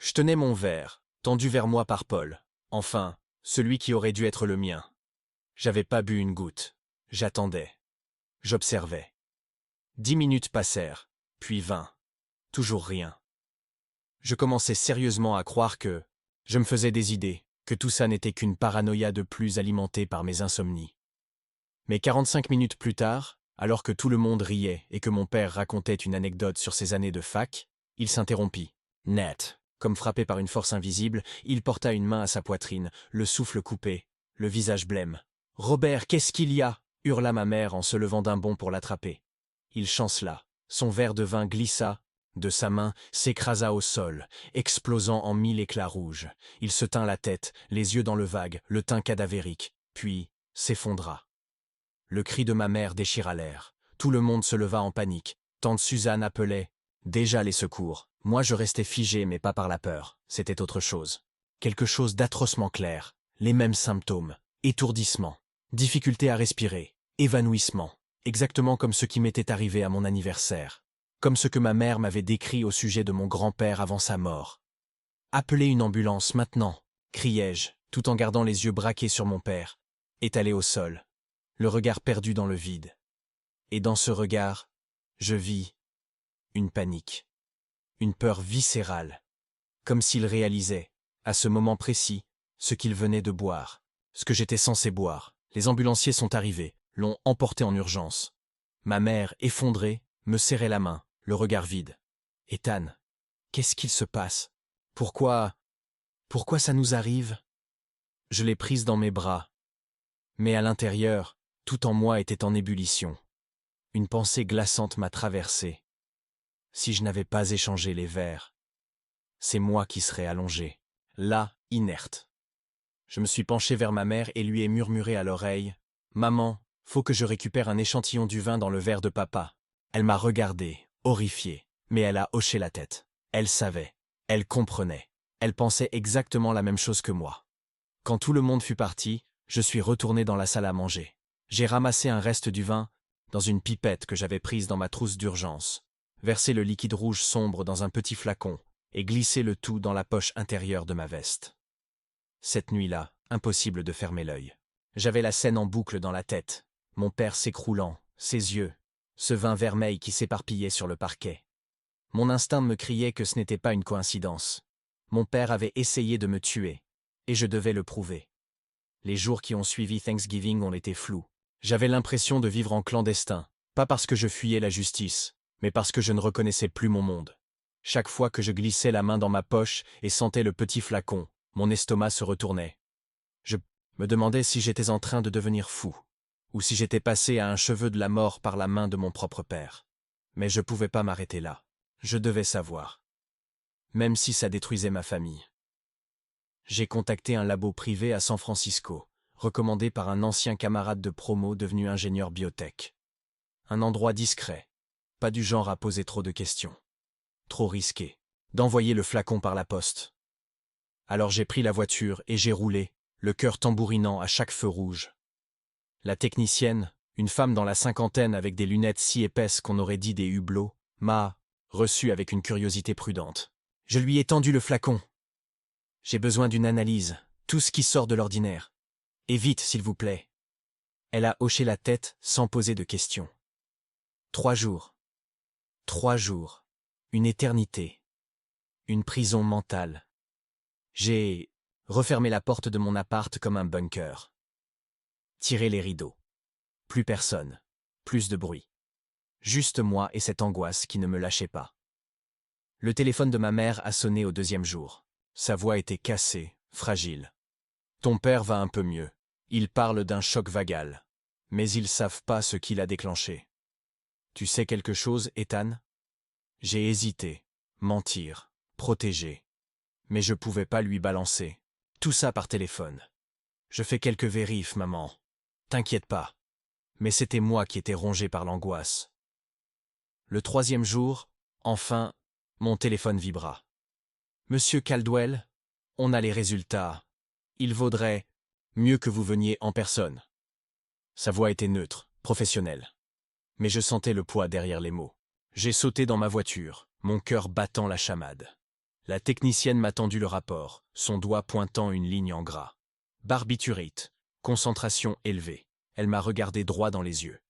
Je tenais mon verre, tendu vers moi par Paul. Enfin, celui qui aurait dû être le mien. J'avais pas bu une goutte. J'attendais. J'observais. 10 minutes passèrent, puis 20. Toujours rien. Je commençais sérieusement à croire que je me faisais des idées, que tout ça n'était qu'une paranoïa de plus alimentée par mes insomnies. Mais 45 minutes plus tard, alors que tout le monde riait et que mon père racontait une anecdote sur ses années de fac, il s'interrompit. Net. Comme frappé par une force invisible, il porta une main à sa poitrine, le souffle coupé, le visage blême. « Robert, qu'est-ce qu'il y a » hurla ma mère en se levant d'un bond pour l'attraper. Il chancela. Son verre de vin glissa de sa main, s'écrasa au sol, explosant en 1000 éclats rouges. Il se tint la tête, les yeux dans le vague, le teint cadavérique, puis s'effondra. Le cri de ma mère déchira l'air. Tout le monde se leva en panique. Tante Suzanne appelait déjà les secours. Moi je restais figé, mais pas par la peur. C'était autre chose. Quelque chose d'atrocement clair. Les mêmes symptômes. Étourdissement. Difficulté à respirer. Évanouissement. Exactement comme ce qui m'était arrivé à mon anniversaire. Comme ce que ma mère m'avait décrit au sujet de mon grand-père avant sa mort. « Appelez une ambulance maintenant !» criai-je, tout en gardant les yeux braqués sur mon père, étalé au sol, le regard perdu dans le vide. Et dans ce regard, je vis une panique, une peur viscérale, comme s'il réalisait, à ce moment précis, ce qu'il venait de boire, ce que j'étais censé boire. Les ambulanciers sont arrivés, l'ont emporté en urgence. Ma mère, effondrée, me serrait la main, le regard vide. « Ethan, qu'est-ce qu'il se passe? Pourquoi ça nous arrive ?» Je l'ai prise dans mes bras. Mais à l'intérieur, tout en moi était en ébullition. Une pensée glaçante m'a traversé. Si je n'avais pas échangé les verres, c'est moi qui serais allongé, là, inerte. Je me suis penché vers ma mère et lui ai murmuré à l'oreille « Maman, faut que je récupère un échantillon du vin dans le verre de papa. » Elle m'a regardé, horrifiée, mais elle a hoché la tête. Elle savait, elle comprenait, elle pensait exactement la même chose que moi. Quand tout le monde fut parti, je suis retourné dans la salle à manger. J'ai ramassé un reste du vin dans une pipette que j'avais prise dans ma trousse d'urgence, versé le liquide rouge sombre dans un petit flacon et glissé le tout dans la poche intérieure de ma veste. Cette nuit-là, impossible de fermer l'œil. J'avais la scène en boucle dans la tête, mon père s'écroulant, ses yeux, ce vin vermeil qui s'éparpillait sur le parquet. Mon instinct me criait que ce n'était pas une coïncidence. Mon père avait essayé de me tuer, et je devais le prouver. Les jours qui ont suivi Thanksgiving ont été flous. J'avais l'impression de vivre en clandestin, pas parce que je fuyais la justice, mais parce que je ne reconnaissais plus mon monde. Chaque fois que je glissais la main dans ma poche et sentais le petit flacon, mon estomac se retournait. Je me demandais si j'étais en train de devenir fou, ou si j'étais passé à un cheveu de la mort par la main de mon propre père. Mais je ne pouvais pas m'arrêter là. Je devais savoir. Même si ça détruisait ma famille. J'ai contacté un labo privé à San Francisco, recommandé par un ancien camarade de promo devenu ingénieur biotech. Un endroit discret, pas du genre à poser trop de questions. Trop risqué d'envoyer le flacon par la poste. Alors j'ai pris la voiture et j'ai roulé, le cœur tambourinant à chaque feu rouge. La technicienne, une femme dans la cinquantaine avec des lunettes si épaisses qu'on aurait dit des hublots, m'a reçu avec une curiosité prudente. Je lui ai tendu le flacon. « J'ai besoin d'une analyse, tout ce qui sort de l'ordinaire. Et vite, s'il vous plaît. » Elle a hoché la tête sans poser de questions. 3 jours. 3 jours. Une éternité. Une prison mentale. J'ai refermé la porte de mon appart comme un bunker. Tiré les rideaux. Plus personne. Plus de bruit. Juste moi et cette angoisse qui ne me lâchait pas. Le téléphone de ma mère a sonné au 2e jour. Sa voix était cassée, fragile. « Ton père va un peu mieux. Il parle d'un choc vagal. Mais ils savent pas ce qui l'a déclenché. Tu sais quelque chose, Ethan ?» J'ai hésité. Mentir. Protéger. Mais je pouvais pas lui balancer. Tout ça par téléphone. Je fais quelques vérifs, maman. T'inquiète pas. Mais c'était moi qui étais rongé par l'angoisse. Le 3e jour, enfin, mon téléphone vibra. « Monsieur Caldwell, on a les résultats. Il vaudrait mieux que vous veniez en personne. » Sa voix était neutre, professionnelle. Mais je sentais le poids derrière les mots. J'ai sauté dans ma voiture, mon cœur battant la chamade. La technicienne m'a tendu le rapport, son doigt pointant une ligne en gras. Barbiturate, concentration élevée. Elle m'a regardé droit dans les yeux.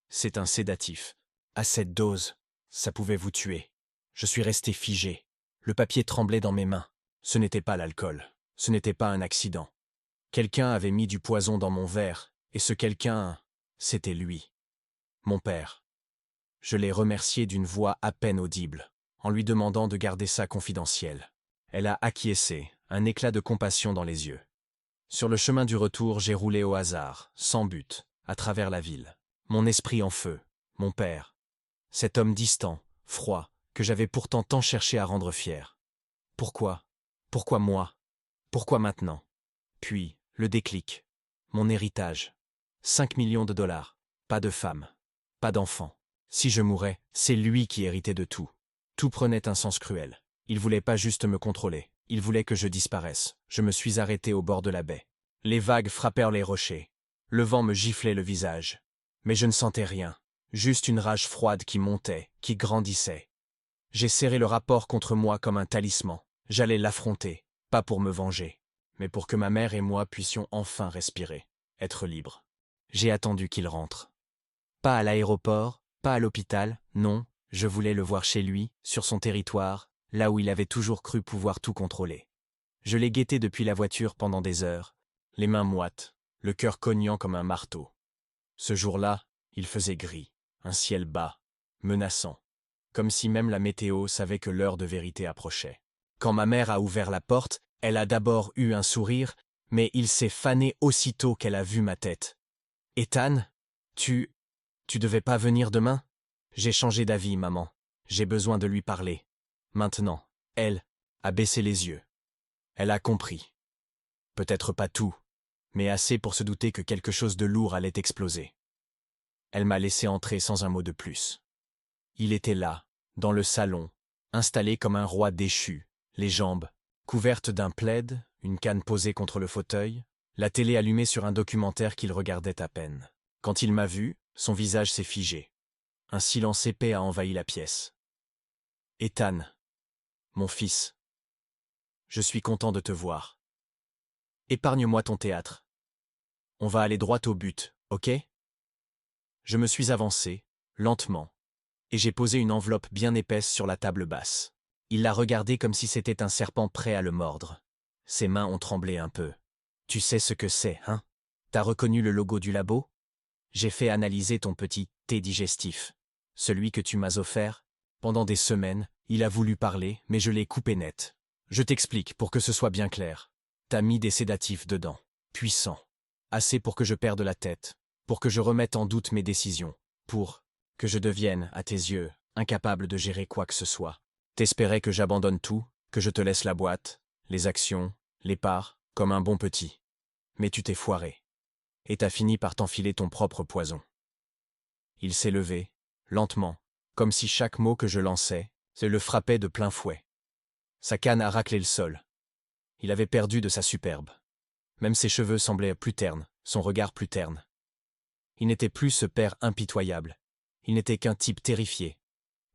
C'est un sédatif. À cette dose, ça pouvait vous tuer. Je suis resté figé. Le papier tremblait dans mes mains. Ce n'était pas l'alcool. Ce n'était pas un accident. Quelqu'un avait mis du poison dans mon verre, et ce quelqu'un, c'était lui. Mon père. Je l'ai remercié d'une voix à peine audible, en lui demandant de garder ça confidentiel. Elle a acquiescé, un éclat de compassion dans les yeux. Sur le chemin du retour, j'ai roulé au hasard, sans but, à travers la ville. Mon esprit en feu, mon père. Cet homme distant, froid, que j'avais pourtant tant cherché à rendre fier. Pourquoi? Pourquoi moi? Pourquoi maintenant? Puis, le déclic. Mon héritage. 5 millions de dollars. Pas de femme. Pas d'enfant. Si je mourais, c'est lui qui héritait de tout. Tout prenait un sens cruel. Il voulait pas juste me contrôler. Il voulait que je disparaisse. Je me suis arrêté au bord de la baie. Les vagues frappèrent les rochers. Le vent me giflait le visage. Mais je ne sentais rien. Juste une rage froide qui montait, qui grandissait. J'ai serré le rapport contre moi comme un talisman. J'allais l'affronter, pas pour me venger, mais pour que ma mère et moi puissions enfin respirer, être libres. J'ai attendu qu'il rentre. Pas à l'aéroport, pas à l'hôpital, non, je voulais le voir chez lui, sur son territoire, là où il avait toujours cru pouvoir tout contrôler. Je l'ai guetté depuis la voiture pendant des heures, les mains moites, le cœur cognant comme un marteau. Ce jour-là, il faisait gris, un ciel bas, menaçant, comme si même la météo savait que l'heure de vérité approchait. Quand ma mère a ouvert la porte, elle a d'abord eu un sourire, mais il s'est fané aussitôt qu'elle a vu ma tête. « Ethan, tu devais pas venir demain? J'ai changé d'avis, maman. J'ai besoin de lui parler. Maintenant, elle a baissé les yeux. Elle a compris. Peut-être pas tout, mais assez pour se douter que quelque chose de lourd allait exploser. Elle m'a laissé entrer sans un mot de plus. Il était là, dans le salon, installé comme un roi déchu, les jambes couvertes d'un plaid, une canne posée contre le fauteuil, la télé allumée sur un documentaire qu'il regardait à peine. Quand il m'a vu, son visage s'est figé. Un silence épais a envahi la pièce. « Ethan, mon fils, je suis content de te voir. Épargne-moi ton théâtre. On va aller droit au but, ok ?» Je me suis avancé, lentement, et j'ai posé une enveloppe bien épaisse sur la table basse. Il l'a regardé comme si c'était un serpent prêt à le mordre. Ses mains ont tremblé un peu. « Tu sais ce que c'est, hein? T'as reconnu le logo du labo? J'ai fait analyser ton petit thé digestif. Celui que tu m'as offert. Pendant des semaines, il a voulu parler, mais je l'ai coupé net. Je t'explique pour que ce soit bien clair. T'as mis des sédatifs dedans. Puissants. Assez pour que je perde la tête. Pour que je remette en doute mes décisions. Pour que je devienne, à tes yeux, incapable de gérer quoi que ce soit. T'espérais que j'abandonne tout, que je te laisse la boîte, les actions, les parts, comme un bon petit. Mais tu t'es foiré. Et t'as fini par t'enfiler ton propre poison. » Il s'est levé, lentement, comme si chaque mot que je lançais, le frappait de plein fouet. Sa canne a raclé le sol. Il avait perdu de sa superbe. Même ses cheveux semblaient plus ternes, son regard plus terne. Il n'était plus ce père impitoyable. Il n'était qu'un type terrifié.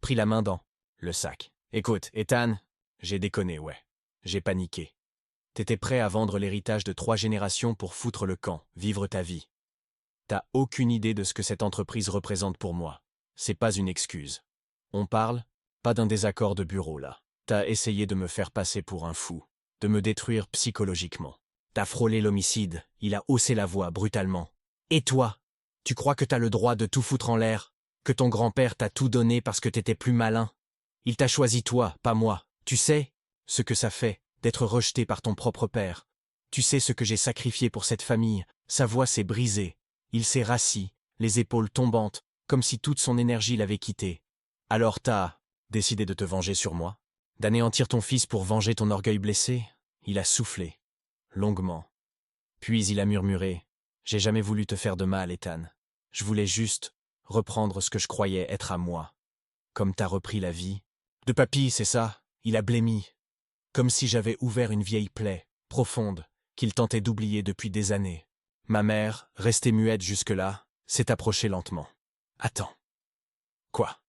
Prit la main dans le sac. « Écoute, Ethan, j'ai déconné, ouais. J'ai paniqué. T'étais prêt à vendre l'héritage de 3 générations pour foutre le camp, vivre ta vie. T'as aucune idée de ce que cette entreprise représente pour moi. C'est pas une excuse. On parle, pas d'un désaccord de bureau là. T'as essayé de me faire passer pour un fou, de me détruire psychologiquement. T'as frôlé l'homicide, il a haussé la voix brutalement. Et toi, tu crois que t'as le droit de tout foutre en l'air? Que ton grand-père t'a tout donné parce que t'étais plus malin? Il t'a choisi toi, pas moi. Tu sais ce que ça fait d'être rejeté par ton propre père. Tu sais ce que j'ai sacrifié pour cette famille. Sa voix s'est brisée. Il s'est rassis, les épaules tombantes, comme si toute son énergie l'avait quitté. Alors t'as décidé de te venger sur moi? D'anéantir ton fils pour venger ton orgueil blessé? Il a soufflé, longuement. Puis il a murmuré. J'ai jamais voulu te faire de mal, Ethan. Je voulais juste reprendre ce que je croyais être à moi. Comme t'as repris la vie. De papy, c'est ça, il a blêmi. Comme si j'avais ouvert une vieille plaie, profonde, qu'il tentait d'oublier depuis des années. Ma mère, restée muette jusque-là, s'est approchée lentement. Attends. Quoi?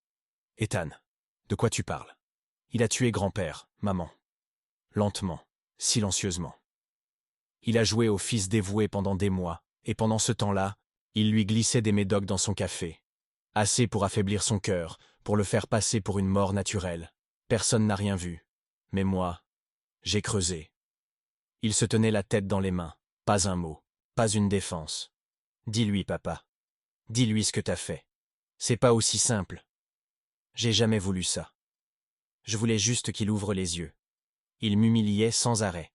Ethan, de quoi tu parles? Il a tué grand-père, maman. lentement, silencieusement. Il a joué au fils dévoué pendant des mois, et pendant ce temps-là, il lui glissait des médocs dans son café. Assez pour affaiblir son cœur, pour le faire passer pour une mort naturelle. Personne n'a rien vu. Mais moi, j'ai creusé. Il se tenait la tête dans les mains, pas un mot, pas une défense. Dis-lui, papa. Dis-lui ce que t'as fait. C'est pas aussi simple. J'ai jamais voulu ça. Je voulais juste qu'il ouvre les yeux. Il m'humiliait sans arrêt.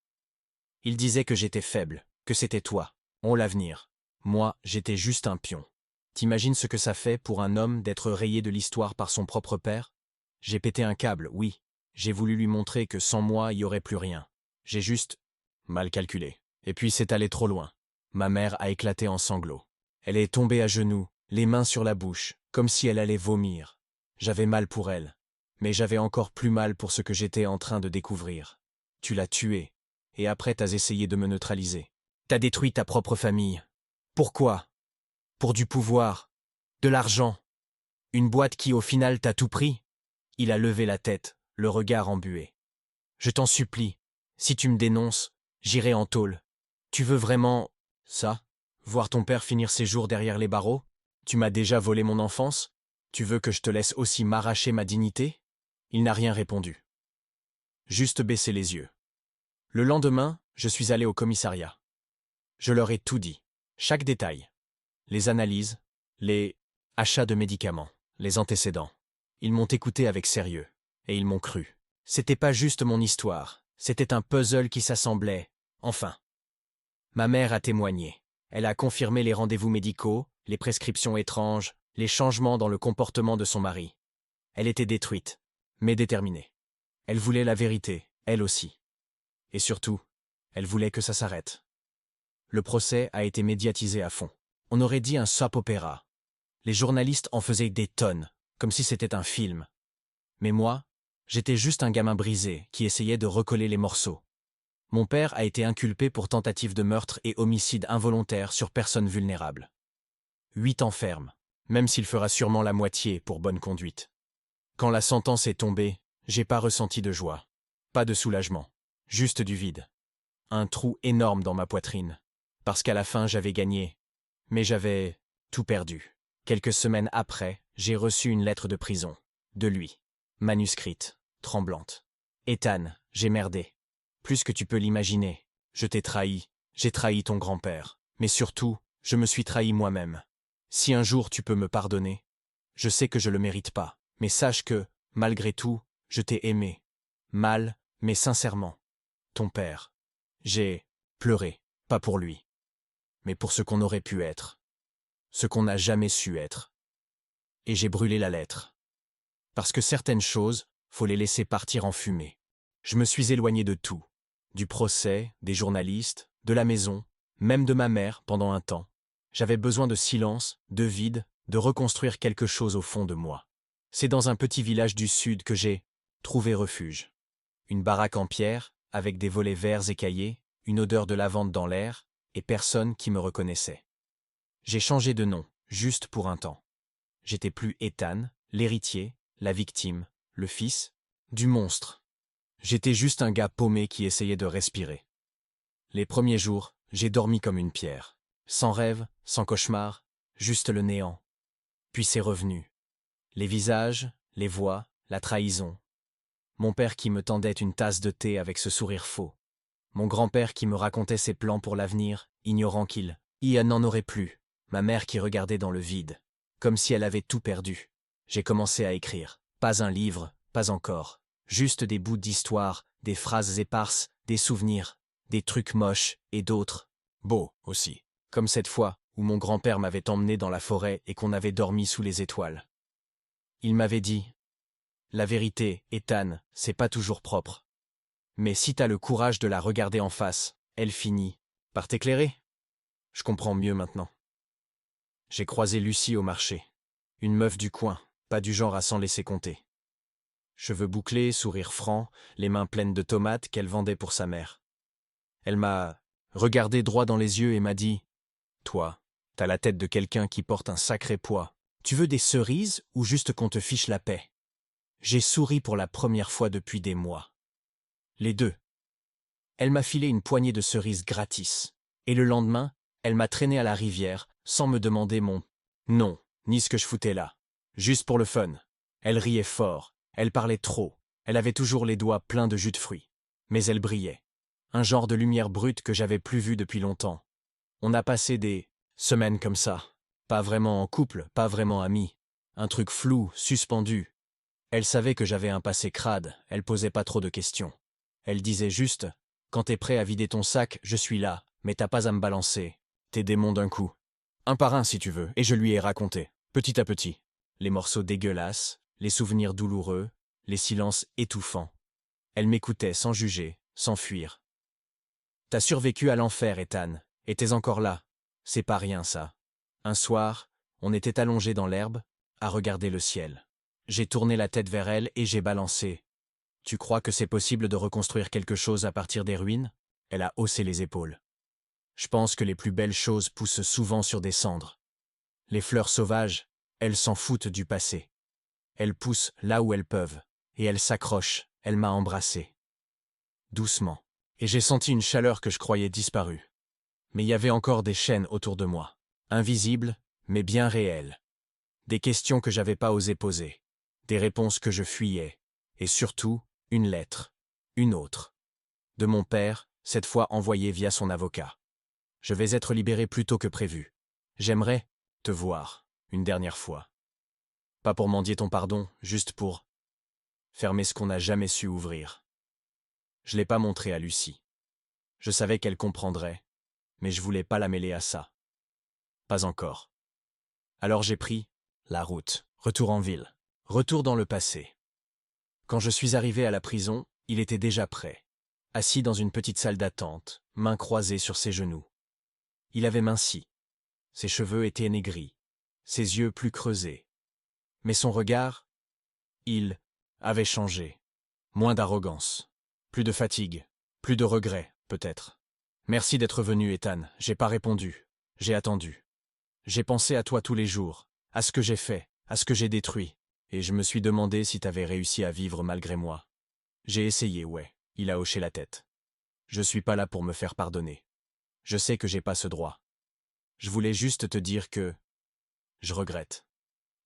Il disait que j'étais faible, que c'était toi, on l'avenir. Moi, j'étais juste un pion. T'imagines ce que ça fait pour un homme d'être rayé de l'histoire par son propre père? J'ai pété un câble, oui. J'ai voulu lui montrer que sans moi, il n'y aurait plus rien. J'ai juste mal calculé. Et puis c'est allé trop loin. Ma mère a éclaté en sanglots. Elle est tombée à genoux, les mains sur la bouche, comme si elle allait vomir. J'avais mal pour elle. Mais j'avais encore plus mal pour ce que j'étais en train de découvrir. Tu l'as tuée. Et après t'as essayé de me neutraliser. T'as détruit ta propre famille. Pourquoi? Pour du pouvoir, de l'argent, une boîte qui au final t'a tout pris? Il a levé la tête, le regard embué. Je t'en supplie, si tu me dénonces, j'irai en tôle. Tu veux vraiment ça? Voir ton père finir ses jours derrière les barreaux? Tu m'as déjà volé mon enfance? Tu veux que je te laisse aussi m'arracher ma dignité? Il n'a rien répondu. Juste baissé les yeux. Le lendemain, je suis allé au commissariat. Je leur ai tout dit, chaque détail. Les analyses, les achats de médicaments, les antécédents. Ils m'ont écouté avec sérieux, et ils m'ont cru. C'était pas juste mon histoire, c'était un puzzle qui s'assemblait, enfin. Ma mère a témoigné. Elle a confirmé les rendez-vous médicaux, les prescriptions étranges, les changements dans le comportement de son mari. Elle était détruite, mais déterminée. Elle voulait la vérité, elle aussi. Et surtout, elle voulait que ça s'arrête. Le procès a été médiatisé à fond. On aurait dit un soap opéra. Les journalistes en faisaient des tonnes, comme si c'était un film. Mais moi, j'étais juste un gamin brisé qui essayait de recoller les morceaux. Mon père a été inculpé pour tentative de meurtre et homicide involontaire sur personne vulnérable. 8 ans ferme, même s'il fera sûrement la moitié pour bonne conduite. Quand la sentence est tombée, j'ai pas ressenti de joie. Pas de soulagement. Juste du vide. Un trou énorme dans ma poitrine. Parce qu'à la fin, j'avais gagné. Mais j'avais tout perdu. Quelques semaines après, j'ai reçu une lettre de prison. De lui. Manuscrite. Tremblante. Ethan, j'ai merdé. Plus que tu peux l'imaginer. Je t'ai trahi. J'ai trahi ton grand-père. Mais surtout, je me suis trahi moi-même. Si un jour tu peux me pardonner, je sais que je le mérite pas. Mais sache que, malgré tout, je t'ai aimé. Mal, mais sincèrement. Ton père. J'ai pleuré. Pas pour lui. Mais pour ce qu'on aurait pu être. Ce qu'on n'a jamais su être. Et j'ai brûlé la lettre. Parce que certaines choses, faut les laisser partir en fumée. Je me suis éloigné de tout. Du procès, des journalistes, de la maison, même de ma mère pendant un temps. J'avais besoin de silence, de vide, de reconstruire quelque chose au fond de moi. C'est dans un petit village du sud que j'ai trouvé refuge. Une baraque en pierre, avec des volets verts écaillés, une odeur de lavande dans l'air, et personne qui me reconnaissait. J'ai changé de nom, juste pour un temps. J'étais plus Ethan, l'héritier, la victime, le fils, du monstre. J'étais juste un gars paumé qui essayait de respirer. Les premiers jours, j'ai dormi comme une pierre. Sans rêve, sans cauchemar, juste le néant. Puis c'est revenu. Les visages, les voix, la trahison. Mon père qui me tendait une tasse de thé avec ce sourire faux. Mon grand-père qui me racontait ses plans pour l'avenir, ignorant qu'il y n'en aurait plus. Ma mère qui regardait dans le vide, comme si elle avait tout perdu. J'ai commencé à écrire. Pas un livre, pas encore. Juste des bouts d'histoire, des phrases éparses, des souvenirs, des trucs moches et d'autres. Beaux aussi. Comme cette fois où mon grand-père m'avait emmené dans la forêt et qu'on avait dormi sous les étoiles. Il m'avait dit « La vérité, Ethan, c'est pas toujours propre. Mais si t'as le courage de la regarder en face, elle finit par t'éclairer. » Je comprends mieux maintenant. J'ai croisé Lucie au marché. Une meuf du coin, pas du genre à s'en laisser compter. Cheveux bouclés, sourire franc, les mains pleines de tomates qu'elle vendait pour sa mère. Elle m'a regardé droit dans les yeux et m'a dit « Toi, t'as la tête de quelqu'un qui porte un sacré poids. Tu veux des cerises ou juste qu'on te fiche la paix ?» J'ai souri pour la première fois depuis des mois. Les deux. Elle m'a filé une poignée de cerises gratis. Et le lendemain, elle m'a traîné à la rivière, sans me demander mon nom, ni ce que je foutais là. Juste pour le fun. Elle riait fort, elle parlait trop, elle avait toujours les doigts pleins de jus de fruits. Mais elle brillait. Un genre de lumière brute que j'avais plus vue depuis longtemps. On a passé des semaines comme ça. Pas vraiment en couple, pas vraiment amis. Un truc flou, suspendu. Elle savait que j'avais un passé crade, elle posait pas trop de questions. Elle disait juste « Quand t'es prêt à vider ton sac, je suis là, mais t'as pas à me balancer. Tes démons d'un coup. Un par un si tu veux, et je lui ai raconté, petit à petit. Les morceaux dégueulasses, les souvenirs douloureux, les silences étouffants. Elle m'écoutait sans juger, sans fuir. T'as survécu à l'enfer, Ethan, et t'es encore là. C'est pas rien, ça. Un soir, on était allongés dans l'herbe, à regarder le ciel. J'ai tourné la tête vers elle et j'ai balancé. Tu crois que c'est possible de reconstruire quelque chose à partir des ruines? Elle a haussé les épaules. Je pense que les plus belles choses poussent souvent sur des cendres. Les fleurs sauvages, elles s'en foutent du passé. Elles poussent là où elles peuvent, et elles s'accrochent, elle m'a embrassé. Doucement. Et j'ai senti une chaleur que je croyais disparue. Mais il y avait encore des chaînes autour de moi. Invisibles, mais bien réelles. Des questions que j'avais pas osé poser. Des réponses que je fuyais. Et surtout, une lettre. Une autre. De mon père, cette fois envoyée via son avocat. Je vais être libéré plus tôt que prévu. J'aimerais te voir, une dernière fois. Pas pour mendier ton pardon, juste pour fermer ce qu'on n'a jamais su ouvrir. Je l'ai pas montré à Lucie. Je savais qu'elle comprendrait, mais je voulais pas la mêler à ça. Pas encore. Alors j'ai pris la route, retour en ville, retour dans le passé. Quand je suis arrivé à la prison, il était déjà prêt, assis dans une petite salle d'attente, mains croisées sur ses genoux. Il avait minci. Ses cheveux étaient aigris, ses yeux plus creusés. Mais son regard, il avait changé. Moins d'arrogance, plus de fatigue, plus de regret, peut-être. Merci d'être venu, Ethan. J'ai pas répondu. J'ai attendu. J'ai pensé à toi tous les jours, à ce que j'ai fait, à ce que j'ai détruit, et je me suis demandé si t'avais réussi à vivre malgré moi. J'ai essayé, ouais. Il a hoché la tête. Je suis pas là pour me faire pardonner. Je sais que j'ai pas ce droit. Je voulais juste te dire que je regrette.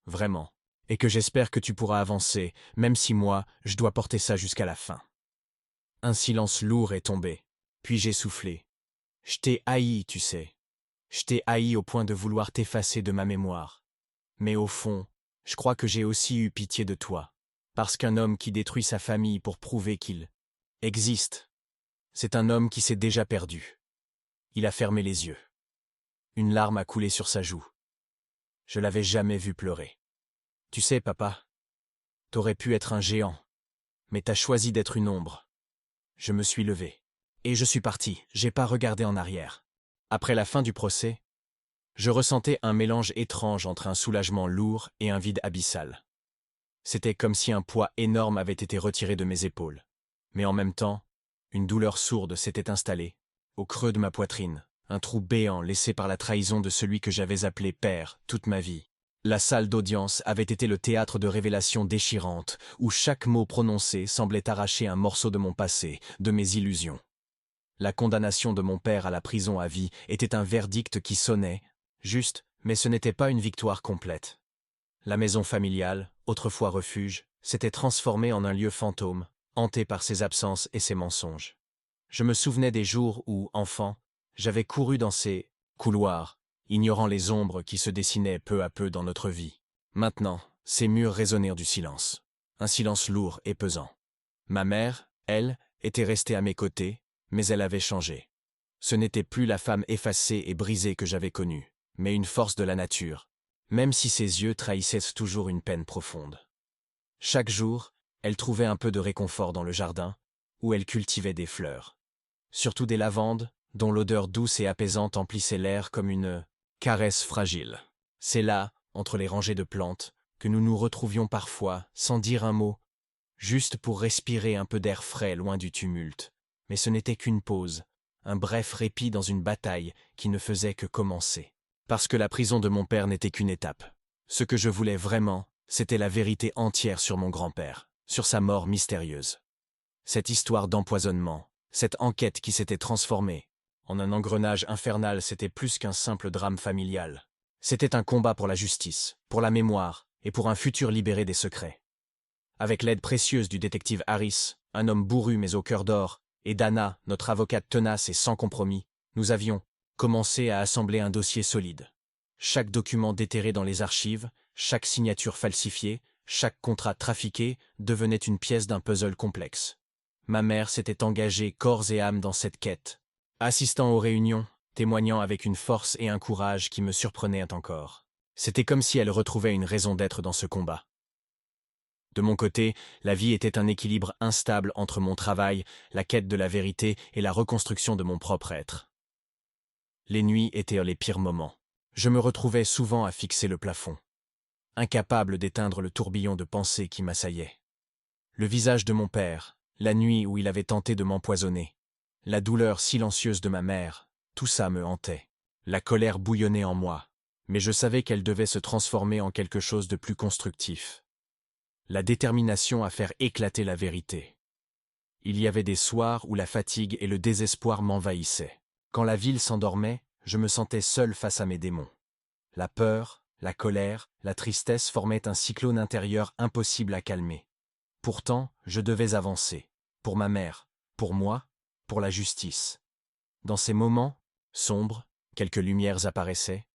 Vraiment. Et que j'espère que tu pourras avancer, même si moi, je dois porter ça jusqu'à la fin. Un silence lourd est tombé. Puis j'ai soufflé. Je t'ai haï, tu sais. Je t'ai haï au point de vouloir t'effacer de ma mémoire. Mais au fond, je crois que j'ai aussi eu pitié de toi. Parce qu'un homme qui détruit sa famille pour prouver qu'il existe, c'est un homme qui s'est déjà perdu. Il a fermé les yeux. Une larme a coulé sur sa joue. Je l'avais jamais vu pleurer. Tu sais, papa, t'aurais pu être un géant, mais t'as choisi d'être une ombre. Je me suis levé. Et je suis parti, j'ai pas regardé en arrière. Après la fin du procès, je ressentais un mélange étrange entre un soulagement lourd et un vide abyssal. C'était comme si un poids énorme avait été retiré de mes épaules. Mais en même temps, une douleur sourde s'était installée, au creux de ma poitrine, un trou béant laissé par la trahison de celui que j'avais appelé père toute ma vie. La salle d'audience avait été le théâtre de révélations déchirantes, où chaque mot prononcé semblait arracher un morceau de mon passé, de mes illusions. La condamnation de mon père à la prison à vie était un verdict qui sonnait, juste, mais ce n'était pas une victoire complète. La maison familiale, autrefois refuge, s'était transformée en un lieu fantôme, hanté par ses absences et ses mensonges. Je me souvenais des jours où, enfant, j'avais couru dans ces couloirs, ignorant les ombres qui se dessinaient peu à peu dans notre vie. Maintenant, ces murs résonnèrent du silence. Un silence lourd et pesant. Ma mère, elle, était restée à mes côtés, mais elle avait changé. Ce n'était plus la femme effacée et brisée que j'avais connue, mais une force de la nature, même si ses yeux trahissaient toujours une peine profonde. Chaque jour, elle trouvait un peu de réconfort dans le jardin, où elle cultivait des fleurs. Surtout des lavandes, dont l'odeur douce et apaisante emplissait l'air comme une caresse fragile. C'est là, entre les rangées de plantes, que nous nous retrouvions parfois, sans dire un mot, juste pour respirer un peu d'air frais loin du tumulte. Mais ce n'était qu'une pause, un bref répit dans une bataille qui ne faisait que commencer. Parce que la prison de mon père n'était qu'une étape. Ce que je voulais vraiment, c'était la vérité entière sur mon grand-père, sur sa mort mystérieuse. Cette histoire d'empoisonnement, Cette enquête qui s'était transformée en un engrenage infernal, c'était plus qu'un simple drame familial. C'était un combat pour la justice, pour la mémoire et pour un futur libéré des secrets. Avec l'aide précieuse du détective Harris, un homme bourru mais au cœur d'or, et d'Anna, notre avocate tenace et sans compromis, nous avions commencé à assembler un dossier solide. Chaque document déterré dans les archives, chaque signature falsifiée, chaque contrat trafiqué devenait une pièce d'un puzzle complexe. Ma mère s'était engagée corps et âme dans cette quête, assistant aux réunions, témoignant avec une force et un courage qui me surprenaient encore. C'était comme si elle retrouvait une raison d'être dans ce combat. De mon côté, la vie était un équilibre instable entre mon travail, la quête de la vérité et la reconstruction de mon propre être. Les nuits étaient les pires moments. Je me retrouvais souvent à fixer le plafond, incapable d'éteindre le tourbillon de pensées qui m'assaillait. Le visage de mon père, la nuit où il avait tenté de m'empoisonner, la douleur silencieuse de ma mère, tout ça me hantait. La colère bouillonnait en moi, mais je savais qu'elle devait se transformer en quelque chose de plus constructif. La détermination à faire éclater la vérité. Il y avait des soirs où la fatigue et le désespoir m'envahissaient. Quand la ville s'endormait, je me sentais seul face à mes démons. La peur, la colère, la tristesse formaient un cyclone intérieur impossible à calmer. Pourtant, je devais avancer. Pour ma mère, pour moi, pour la justice. Dans ces moments, sombres, quelques lumières apparaissaient.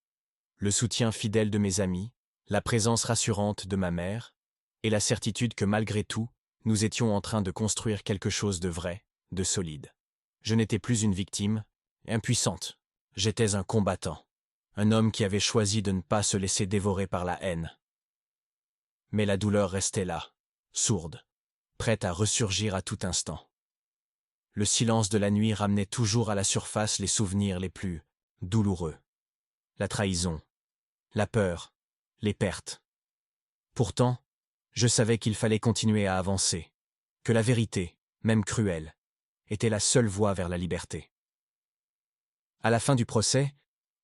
Le soutien fidèle de mes amis, la présence rassurante de ma mère, et la certitude que malgré tout, nous étions en train de construire quelque chose de vrai, de solide. Je n'étais plus une victime, impuissante. J'étais un combattant. Un homme qui avait choisi de ne pas se laisser dévorer par la haine. Mais la douleur restait là, sourde, prête à ressurgir à tout instant. Le silence de la nuit ramenait toujours à la surface les souvenirs les plus douloureux. La trahison, la peur, les pertes. Pourtant, je savais qu'il fallait continuer à avancer, que la vérité, même cruelle, était la seule voie vers la liberté. À la fin du procès,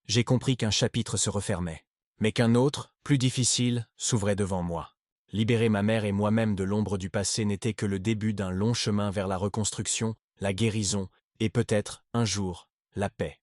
j'ai compris qu'un chapitre se refermait, mais qu'un autre, plus difficile, s'ouvrait devant moi. Libérer ma mère et moi-même de l'ombre du passé n'était que le début d'un long chemin vers la reconstruction, la guérison et peut-être, un jour, la paix.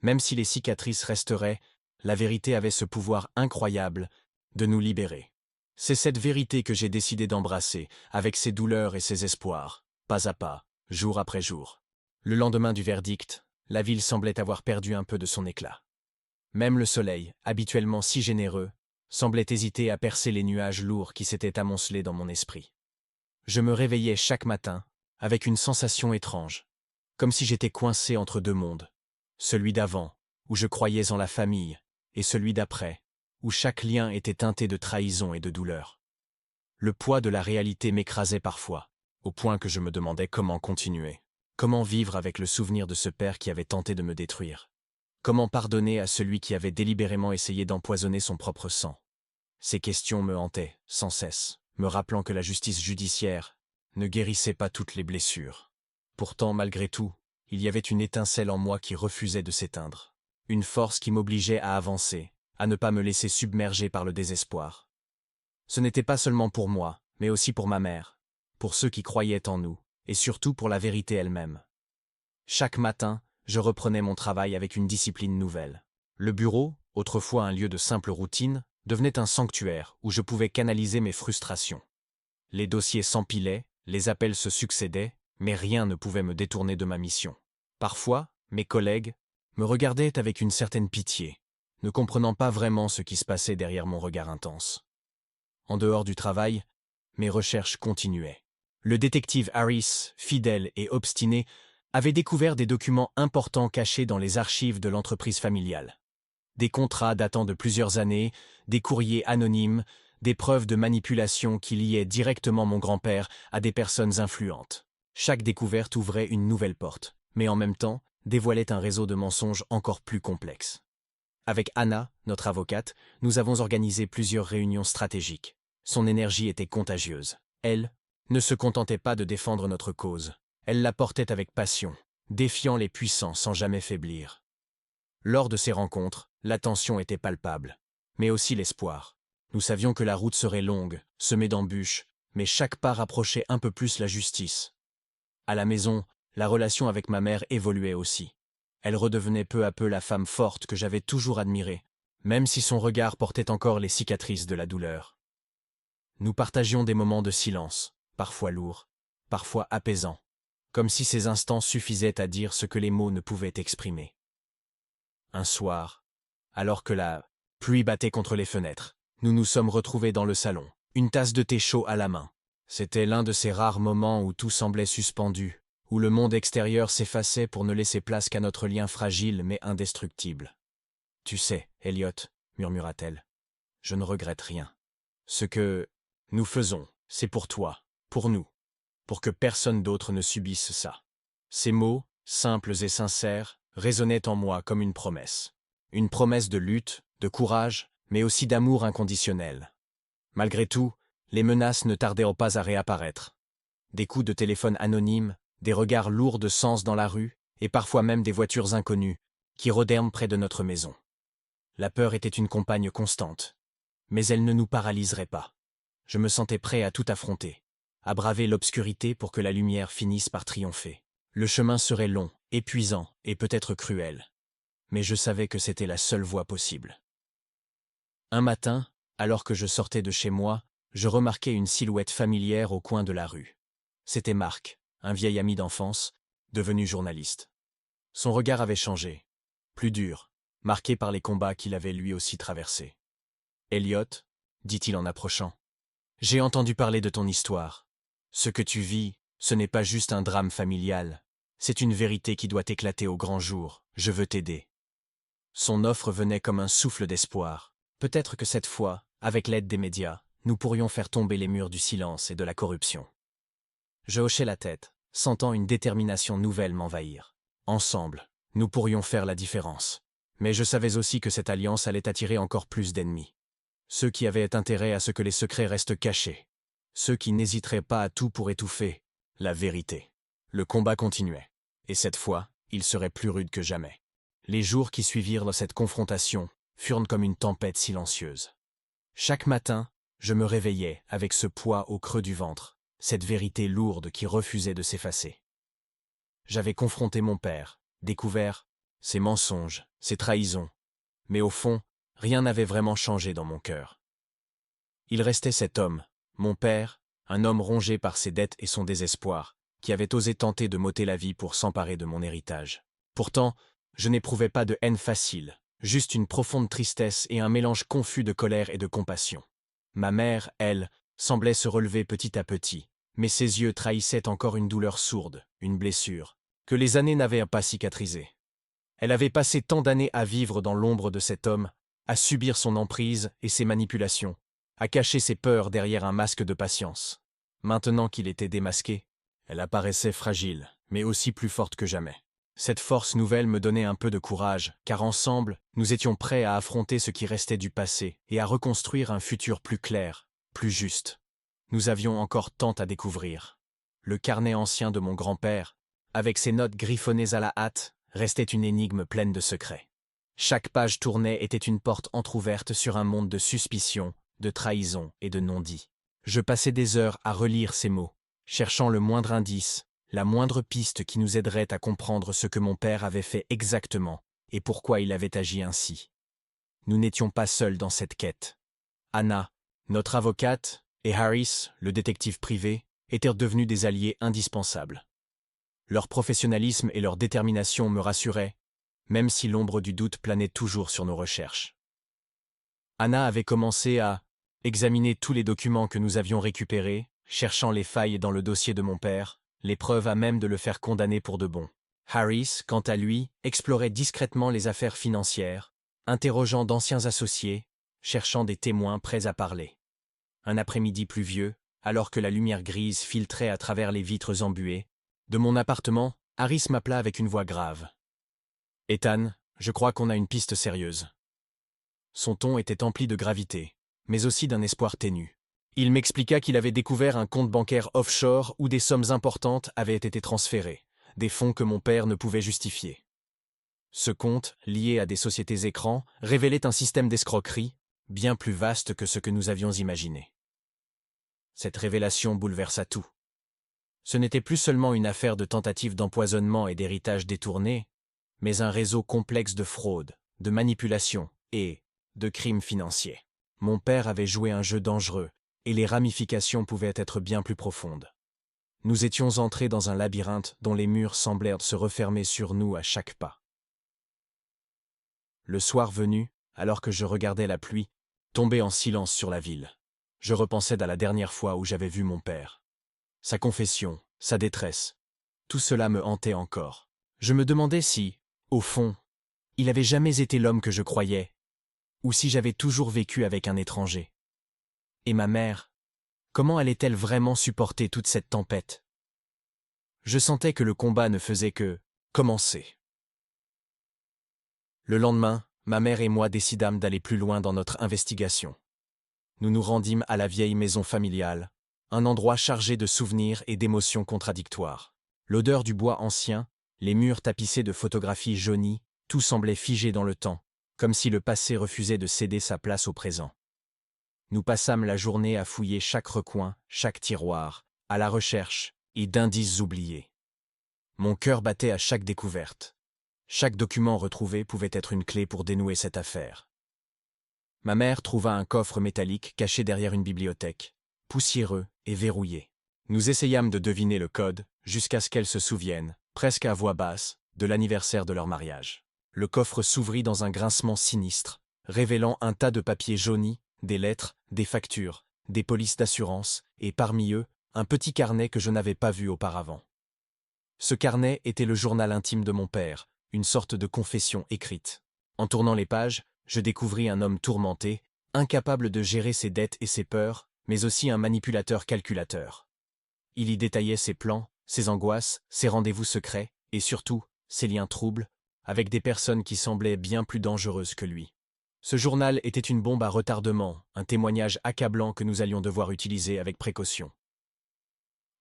Même si les cicatrices resteraient, la vérité avait ce pouvoir incroyable de nous libérer. C'est cette vérité que j'ai décidé d'embrasser, avec ses douleurs et ses espoirs, pas à pas, jour après jour. Le lendemain du verdict, la ville semblait avoir perdu un peu de son éclat. Même le soleil, habituellement si généreux, semblait hésiter à percer les nuages lourds qui s'étaient amoncelés dans mon esprit. Je me réveillais chaque matin, avec une sensation étrange, comme si j'étais coincé entre deux mondes, celui d'avant, où je croyais en la famille, et celui d'après, où chaque lien était teinté de trahison et de douleur. Le poids de la réalité m'écrasait parfois, au point que je me demandais comment continuer. Comment vivre avec le souvenir de ce père qui avait tenté de me détruire? Comment pardonner à celui qui avait délibérément essayé d'empoisonner son propre sang? Ces questions me hantaient, sans cesse, me rappelant que la justice judiciaire ne guérissait pas toutes les blessures. Pourtant, malgré tout, il y avait une étincelle en moi qui refusait de s'éteindre. Une force qui m'obligeait à avancer, à ne pas me laisser submerger par le désespoir. Ce n'était pas seulement pour moi, mais aussi pour ma mère, pour ceux qui croyaient en nous, et surtout pour la vérité elle-même. Chaque matin, je reprenais mon travail avec une discipline nouvelle. Le bureau, autrefois un lieu de simple routine, devenait un sanctuaire où je pouvais canaliser mes frustrations. Les dossiers s'empilaient, les appels se succédaient, mais rien ne pouvait me détourner de ma mission. Parfois, mes collègues me regardaient avec une certaine pitié, ne comprenant pas vraiment ce qui se passait derrière mon regard intense. En dehors du travail, mes recherches continuaient. Le détective Harris, fidèle et obstiné, avait découvert des documents importants cachés dans les archives de l'entreprise familiale. Des contrats datant de plusieurs années, des courriers anonymes, des preuves de manipulation qui liaient directement mon grand-père à des personnes influentes. Chaque découverte ouvrait une nouvelle porte, mais en même temps, dévoilait un réseau de mensonges encore plus complexe. Avec Anna, notre avocate, nous avons organisé plusieurs réunions stratégiques. Son énergie était contagieuse. Elle ne se contentait pas de défendre notre cause. Elle la portait avec passion, défiant les puissants sans jamais faiblir. Lors de ces rencontres, la tension était palpable, mais aussi l'espoir. Nous savions que la route serait longue, semée d'embûches, mais chaque pas rapprochait un peu plus la justice. À la maison, la relation avec ma mère évoluait aussi. Elle redevenait peu à peu la femme forte que j'avais toujours admirée, même si son regard portait encore les cicatrices de la douleur. Nous partagions des moments de silence, parfois lourds, parfois apaisants, comme si ces instants suffisaient à dire ce que les mots ne pouvaient exprimer. Un soir, alors que la pluie battait contre les fenêtres, nous nous sommes retrouvés dans le salon, une tasse de thé chaud à la main. C'était l'un de ces rares moments où tout semblait suspendu, où le monde extérieur s'effaçait pour ne laisser place qu'à notre lien fragile mais indestructible. « Tu sais, Elliot, murmura-t-elle, je ne regrette rien. Ce que nous faisons, c'est pour toi, pour nous, pour que personne d'autre ne subisse ça. » Ces mots, simples et sincères, résonnaient en moi comme une promesse. Une promesse de lutte, de courage, mais aussi d'amour inconditionnel. Malgré tout, les menaces ne tardèrent pas à réapparaître. Des coups de téléphone anonymes, des regards lourds de sens dans la rue, et parfois même des voitures inconnues, qui rôdèrent près de notre maison. La peur était une compagne constante. Mais elle ne nous paralyserait pas. Je me sentais prêt à tout affronter, à braver l'obscurité pour que la lumière finisse par triompher. Le chemin serait long, épuisant et peut-être cruel. Mais je savais que c'était la seule voie possible. Un matin, alors que je sortais de chez moi, je remarquai une silhouette familière au coin de la rue. C'était Marc, un vieil ami d'enfance, devenu journaliste. Son regard avait changé, plus dur, marqué par les combats qu'il avait lui aussi traversés. « Elliot, dit-il en approchant, j'ai entendu parler de ton histoire. Ce que tu vis, ce n'est pas juste un drame familial, c'est une vérité qui doit éclater au grand jour, je veux t'aider. » Son offre venait comme un souffle d'espoir. Peut-être que cette fois, avec l'aide des médias, nous pourrions faire tomber les murs du silence et de la corruption. Je hochai la tête, sentant une détermination nouvelle m'envahir. Ensemble, nous pourrions faire la différence. Mais je savais aussi que cette alliance allait attirer encore plus d'ennemis. Ceux qui avaient intérêt à ce que les secrets restent cachés. Ceux qui n'hésiteraient pas à tout pour étouffer la vérité. Le combat continuait. Et cette fois, il serait plus rude que jamais. Les jours qui suivirent cette confrontation furent comme une tempête silencieuse. Chaque matin, je me réveillais avec ce poids au creux du ventre, cette vérité lourde qui refusait de s'effacer. J'avais confronté mon père, découvert ses mensonges, ses trahisons, mais au fond, rien n'avait vraiment changé dans mon cœur. Il restait cet homme, mon père, un homme rongé par ses dettes et son désespoir, qui avait osé tenter de m'ôter la vie pour s'emparer de mon héritage. Pourtant, je n'éprouvais pas de haine facile, juste une profonde tristesse et un mélange confus de colère et de compassion. Ma mère, elle, semblait se relever petit à petit, mais ses yeux trahissaient encore une douleur sourde, une blessure, que les années n'avaient pas cicatrisée. Elle avait passé tant d'années à vivre dans l'ombre de cet homme, à subir son emprise et ses manipulations, à cacher ses peurs derrière un masque de patience. Maintenant qu'il était démasqué, elle apparaissait fragile, mais aussi plus forte que jamais. Cette force nouvelle me donnait un peu de courage, car ensemble, nous étions prêts à affronter ce qui restait du passé et à reconstruire un futur plus clair, plus juste. Nous avions encore tant à découvrir. Le carnet ancien de mon grand-père, avec ses notes griffonnées à la hâte, restait une énigme pleine de secrets. Chaque page tournée était une porte entr'ouverte sur un monde de suspicion, de trahison et de non-dits. Je passais des heures à relire ces mots, cherchant le moindre indice, la moindre piste qui nous aiderait à comprendre ce que mon père avait fait exactement et pourquoi il avait agi ainsi. Nous n'étions pas seuls dans cette quête. Anna, notre avocate, et Harris, le détective privé, étaient devenus des alliés indispensables. Leur professionnalisme et leur détermination me rassuraient, même si l'ombre du doute planait toujours sur nos recherches. Anna avait commencé à examiner tous les documents que nous avions récupérés, cherchant les failles dans le dossier de mon père, les preuves à même de le faire condamner pour de bon. Harris, quant à lui, explorait discrètement les affaires financières, interrogeant d'anciens associés, cherchant des témoins prêts à parler. Un après-midi pluvieux, alors que la lumière grise filtrait à travers les vitres embuées, de mon appartement, Harris m'appela avec une voix grave. « Ethan, je crois qu'on a une piste sérieuse. » Son ton était empli de gravité, mais aussi d'un espoir ténu. Il m'expliqua qu'il avait découvert un compte bancaire offshore où des sommes importantes avaient été transférées, des fonds que mon père ne pouvait justifier. Ce compte, lié à des sociétés écrans, révélait un système d'escroquerie bien plus vaste que ce que nous avions imaginé. Cette révélation bouleversa tout. Ce n'était plus seulement une affaire de tentative d'empoisonnement et d'héritage détourné, mais un réseau complexe de fraude, de manipulation et de crimes financiers. Mon père avait joué un jeu dangereux, et les ramifications pouvaient être bien plus profondes. Nous étions entrés dans un labyrinthe dont les murs semblèrent se refermer sur nous à chaque pas. Le soir venu, alors que je regardais la pluie, tomber en silence sur la ville, je repensais à la dernière fois où j'avais vu mon père. Sa confession, sa détresse, tout cela me hantait encore. Je me demandais si, au fond, il avait jamais été l'homme que je croyais, ou si j'avais toujours vécu avec un étranger. Et ma mère, comment allait-elle vraiment supporter toute cette tempête? Je sentais que le combat ne faisait que commencer. Le lendemain, ma mère et moi décidâmes d'aller plus loin dans notre investigation. Nous nous rendîmes à la vieille maison familiale, un endroit chargé de souvenirs et d'émotions contradictoires. L'odeur du bois ancien, les murs tapissés de photographies jaunies, tout semblait figé dans le temps, comme si le passé refusait de céder sa place au présent. Nous passâmes la journée à fouiller chaque recoin, chaque tiroir, à la recherche et d'indices oubliés. Mon cœur battait à chaque découverte. Chaque document retrouvé pouvait être une clé pour dénouer cette affaire. Ma mère trouva un coffre métallique caché derrière une bibliothèque, poussiéreux et verrouillé. Nous essayâmes de deviner le code jusqu'à ce qu'elle se souvienne, presque à voix basse, de l'anniversaire de leur mariage. Le coffre s'ouvrit dans un grincement sinistre, révélant un tas de papiers jaunis, des lettres, des factures, des polices d'assurance, et parmi eux, un petit carnet que je n'avais pas vu auparavant. Ce carnet était le journal intime de mon père, une sorte de confession écrite. En tournant les pages, je découvris un homme tourmenté, incapable de gérer ses dettes et ses peurs, mais aussi un manipulateur calculateur. Il y détaillait ses plans, ses angoisses, ses rendez-vous secrets, et surtout, ses liens troubles, avec des personnes qui semblaient bien plus dangereuses que lui. Ce journal était une bombe à retardement, un témoignage accablant que nous allions devoir utiliser avec précaution.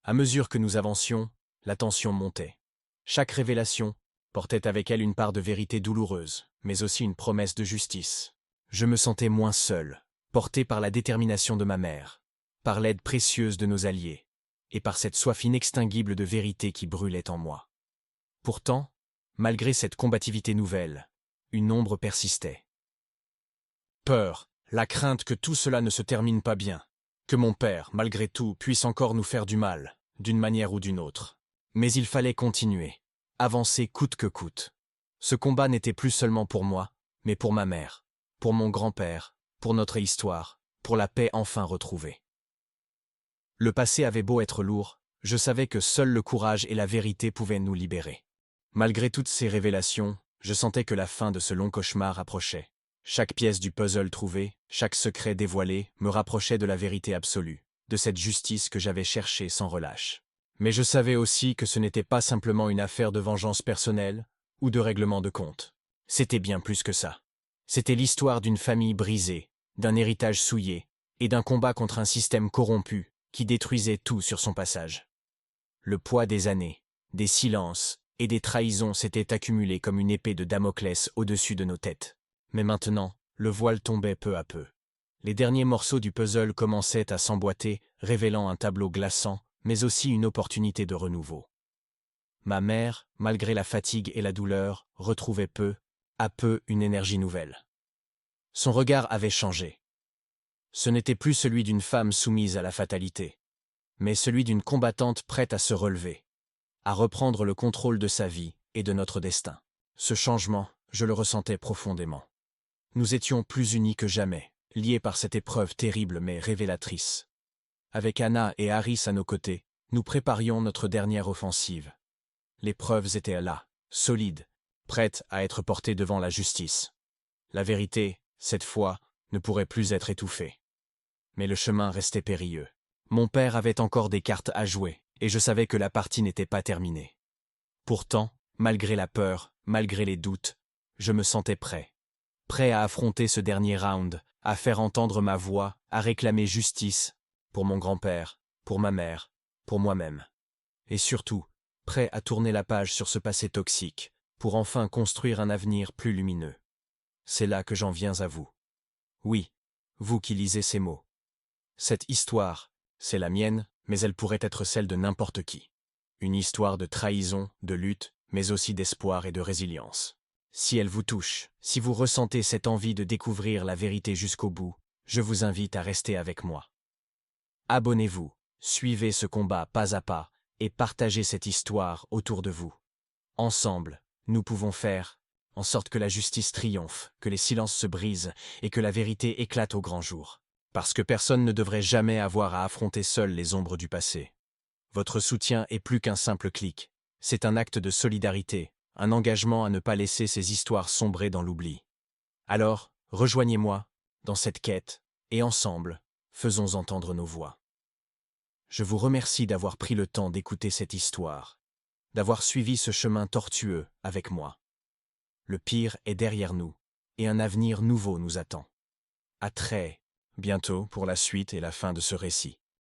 À mesure que nous avancions, la tension montait. Chaque révélation portait avec elle une part de vérité douloureuse, mais aussi une promesse de justice. Je me sentais moins seul, porté par la détermination de ma mère, par l'aide précieuse de nos alliés, et par cette soif inextinguible de vérité qui brûlait en moi. Pourtant, malgré cette combativité nouvelle, une ombre persistait. Peur, la crainte que tout cela ne se termine pas bien, que mon père, malgré tout, puisse encore nous faire du mal, d'une manière ou d'une autre. Mais il fallait continuer, avancer coûte que coûte. Ce combat n'était plus seulement pour moi, mais pour ma mère, pour mon grand-père, pour notre histoire, pour la paix enfin retrouvée. Le passé avait beau être lourd, je savais que seul le courage et la vérité pouvaient nous libérer. Malgré toutes ces révélations, je sentais que la fin de ce long cauchemar approchait. Chaque pièce du puzzle trouvée, chaque secret dévoilé me rapprochait de la vérité absolue, de cette justice que j'avais cherchée sans relâche. Mais je savais aussi que ce n'était pas simplement une affaire de vengeance personnelle ou de règlement de compte. C'était bien plus que ça. C'était l'histoire d'une famille brisée, d'un héritage souillé et d'un combat contre un système corrompu qui détruisait tout sur son passage. Le poids des années, des silences et des trahisons s'était accumulé comme une épée de Damoclès au-dessus de nos têtes. Mais maintenant, le voile tombait peu à peu. Les derniers morceaux du puzzle commençaient à s'emboîter, révélant un tableau glaçant, mais aussi une opportunité de renouveau. Ma mère, malgré la fatigue et la douleur, retrouvait peu à peu une énergie nouvelle. Son regard avait changé. Ce n'était plus celui d'une femme soumise à la fatalité, mais celui d'une combattante prête à se relever, à reprendre le contrôle de sa vie et de notre destin. Ce changement, je le ressentais profondément. Nous étions plus unis que jamais, liés par cette épreuve terrible mais révélatrice. Avec Anna et Harris à nos côtés, nous préparions notre dernière offensive. Les preuves étaient là, solides, prêtes à être portées devant la justice. La vérité, cette fois, ne pourrait plus être étouffée. Mais le chemin restait périlleux. Mon père avait encore des cartes à jouer, et je savais que la partie n'était pas terminée. Pourtant, malgré la peur, malgré les doutes, je me sentais prêt. Prêt à affronter ce dernier round, à faire entendre ma voix, à réclamer justice, pour mon grand-père, pour ma mère, pour moi-même. Et surtout, prêt à tourner la page sur ce passé toxique, pour enfin construire un avenir plus lumineux. C'est là que j'en viens à vous. Oui, vous qui lisez ces mots. Cette histoire, c'est la mienne, mais elle pourrait être celle de n'importe qui. Une histoire de trahison, de lutte, mais aussi d'espoir et de résilience. Si elle vous touche, si vous ressentez cette envie de découvrir la vérité jusqu'au bout, je vous invite à rester avec moi. Abonnez-vous, suivez ce combat pas à pas et partagez cette histoire autour de vous. Ensemble, nous pouvons faire en sorte que la justice triomphe, que les silences se brisent et que la vérité éclate au grand jour. Parce que personne ne devrait jamais avoir à affronter seul les ombres du passé. Votre soutien est plus qu'un simple clic. C'est un acte de solidarité, un engagement à ne pas laisser ces histoires sombrer dans l'oubli. Alors, rejoignez-moi dans cette quête, et ensemble, faisons entendre nos voix. Je vous remercie d'avoir pris le temps d'écouter cette histoire, d'avoir suivi ce chemin tortueux avec moi. Le pire est derrière nous, et un avenir nouveau nous attend. À très bientôt pour la suite et la fin de ce récit.